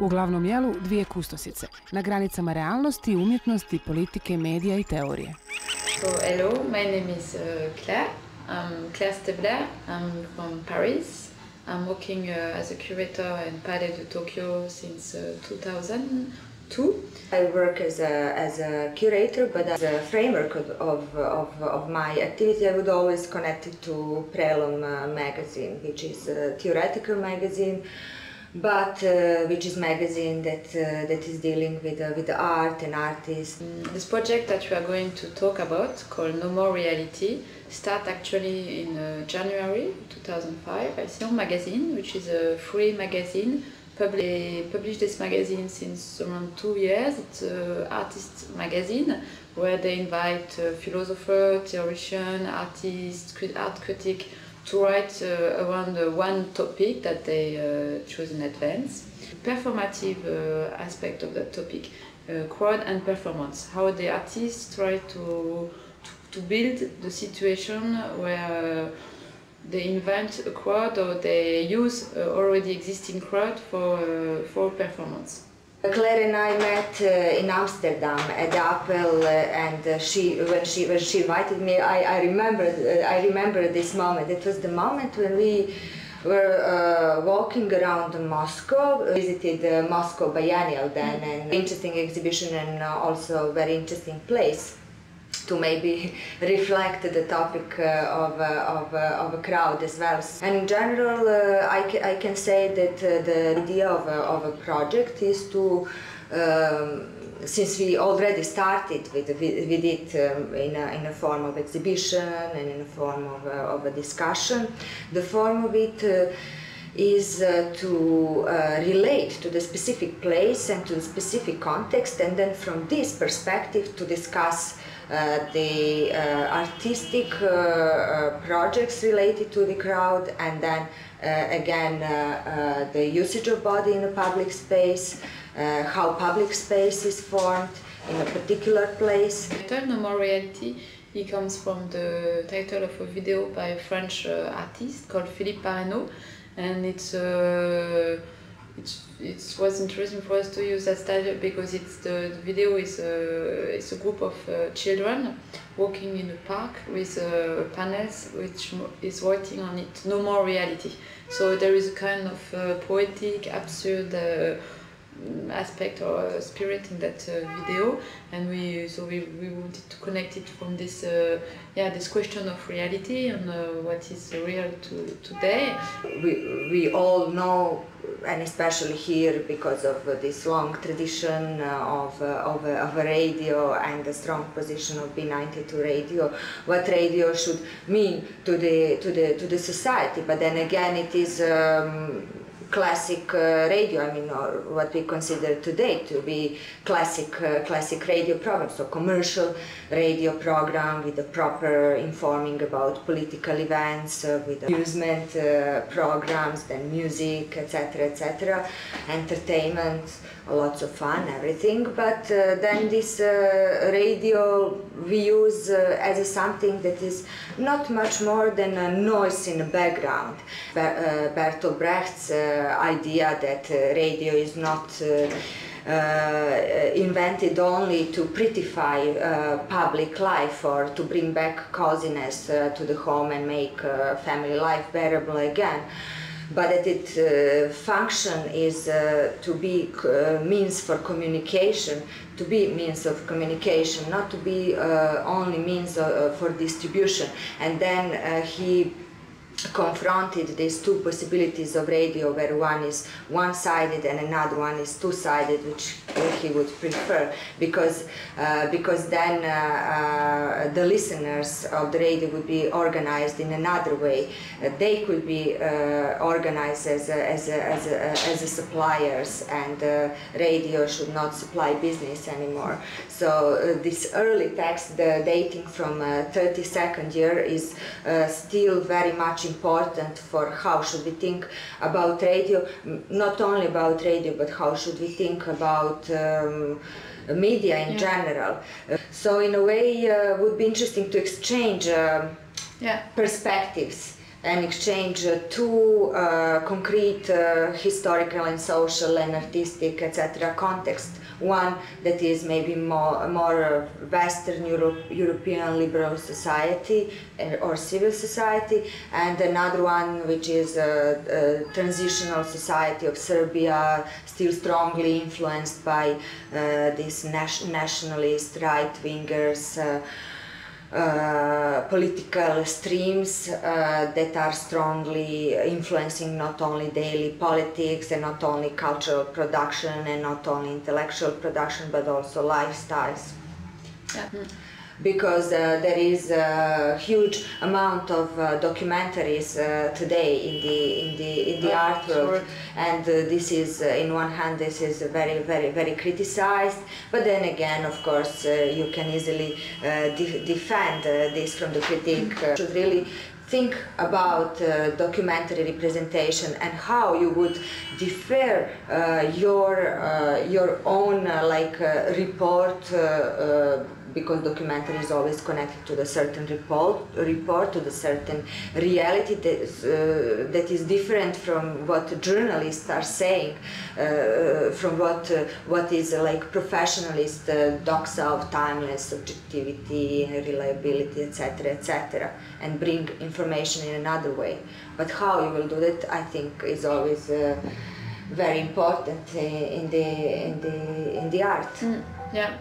U glavnom jelu dvije kustosice, na granicama realnosti, umjetnosti, politike, medija i teorije. So, hello, my name is Claire. I'm Claire Stebler. I'm from Paris. I'm working as a curator in Palais de Tokyo since 2002. I work as a curator, but as a framework of my activity, I would always connect it to Prelom magazine, which is a theoretical magazine, but which is magazine that is dealing with the art and artists. This project that we are going to talk about, called No More Reality, started actually in January 2005 at Sion Magazine, which is a free magazine. Published this magazine since around 2 years. It's an artist magazine where they invite philosophers, theologians, artists, art critics to write around one topic that they choose in advance. Performative aspect of that topic, crowd and performance. How the artists try to build the situation where they invent a crowd or they use already existing crowd for performance. Claire and I met in Amsterdam at the Apple, and when she invited me, I remember this moment. It was the moment when we were walking around Moscow, visited Moscow Biennial then, and interesting exhibition and also very interesting place to maybe reflect the topic of a crowd as well. And in general, I can say that the idea of a project is to, since we already started with it in a form of exhibition and in a form of a discussion, the form of it is to relate to the specific place and to the specific context, and then from this perspective to discuss the artistic projects related to the crowd, and then again the usage of body in a public space, how public space is formed in a particular place. The title No More Reality, it comes from the title of a video by a French artist called Philippe Parreno, and it was interesting for us to use that title because the video is a group of children walking in a park with panels which is writing on it No More Reality. So there is a kind of poetic, absurd aspect or spirit in that video, and we wanted to connect it from this this question of reality and what is real today. We all know, and especially here because of this long tradition of a radio and the strong position of B92 radio, what radio should mean to the society. But then again, it is classic radio, I mean, or what we consider today to be classic radio program, so commercial radio program with the proper informing about political events, with amusement programs, then music, etc., entertainment, lots of fun, everything. But then this radio we use as something that is not much more than a noise in the background. Bertolt Brecht's idea that radio is not invented only to prettify public life or to bring back coziness to the home and make family life bearable again, but that its function is to be means for communication, to be means of communication, not to be only means for distribution. And then he confronted these two possibilities of radio, where one is one-sided and another one is two-sided, which he would prefer, because then the listeners of the radio would be organized in another way. They could be organized as suppliers, and radio should not supply business anymore. So this early text, dating from 32nd year, is still very much important for how should we think about radio, not only about radio, but how should we think about media in general. So in a way, would be interesting to exchange perspectives and exchange two concrete historical and social and artistic, etc. context. One that is maybe more Western European liberal society or civil society, and another one which is a transitional society of Serbia, still strongly influenced by these nationalist right-wingers, political streams that are strongly influencing not only daily politics and not only cultural production and not only intellectual production, but also lifestyles. Yeah. Because there is a huge amount of documentaries today in the art world, and this is, in one hand, this is very criticized, but then again, of course, you can easily defend this from the critique. Should really think about documentary representation and how you would differ your own report, because documentary is always connected to the certain report, to the certain reality that is different from what journalists are saying, from what is like professionalist doxa of timeless objectivity, reliability, etc., and bring information in another way. But how you will do that, I think, is always very important in the art. Yeah.